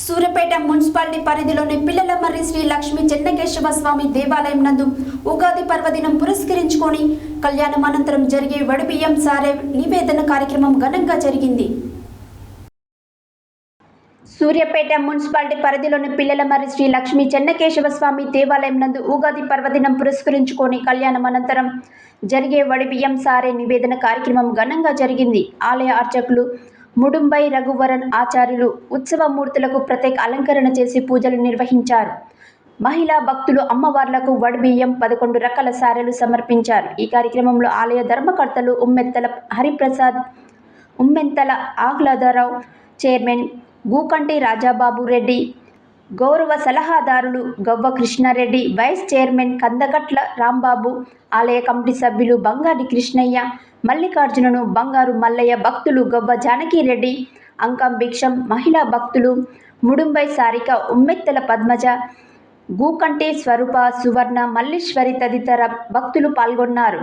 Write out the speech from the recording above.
Suryapet municipality పరిధిలోని పిల్లలమర్రి శ్రీ లక్ష్మీ చెన్నకేశవ స్వామి దేవాలయం నందు ఉగాది పర్వదినం పురస్కరించుకొని కళ్యాణం అనంతరం జరిగే వడిబియ్యం సారే నివేదన కార్యక్రమం ఘనంగా జరిగింది. సూర్యాపేట మున్సిపాలిటీ పరిధిలోని పిల్లలమర్రి శ్రీ లక్ష్మీ చెన్నకేశవ స్వామి దేవాలయం నందు ఉగాది పర్వదినం పురస్కరించుకొని కళ్యాణం అనంతరం జరిగే వడిబియ్యం సారే నివేదన కార్యక్రమం ఘనంగా జరిగింది. ఆలయ అర్చకులు ముడుంబై రఘువరన్ ఆచార్యులు ఉత్సవ మూర్తులకు ప్రత్యేక అలంకరణ చేసి పూజలు నిర్వహించారు. మహిళా భక్తులు అమ్మవార్లకు వడిబియ్యం 11 రకాల సారెలు సమర్పించారు. ఈ కార్యక్రమంలో ఆలయ ధర్మకర్తలు ఉమ్మెత్తల హరిప్రసాద్, ఉమ్మెంతల ఆహ్లాదరావు, చైర్మన్ గూకంటి రాజాబాబు రెడ్డి, గౌరవ సలహాదారులు గవ్వ కృష్ణారెడ్డి, వైస్ చైర్మన్ కందగట్ల రాంబాబు, ఆలయ కమిటీ సభ్యులు బంగారి కృష్ణయ్య, మల్లికార్జునను, బంగారు మల్లయ్య, భక్తులు గవ్వ జానకిరెడ్డి, అంకం భిక్షం, మహిళా భక్తులు ముడుంబై సారిక, ఉమ్మెత్తల పద్మజ, గూకంటి స్వరూప, సువర్ణ, మల్లీశ్వరి తదితర భక్తులు పాల్గొన్నారు.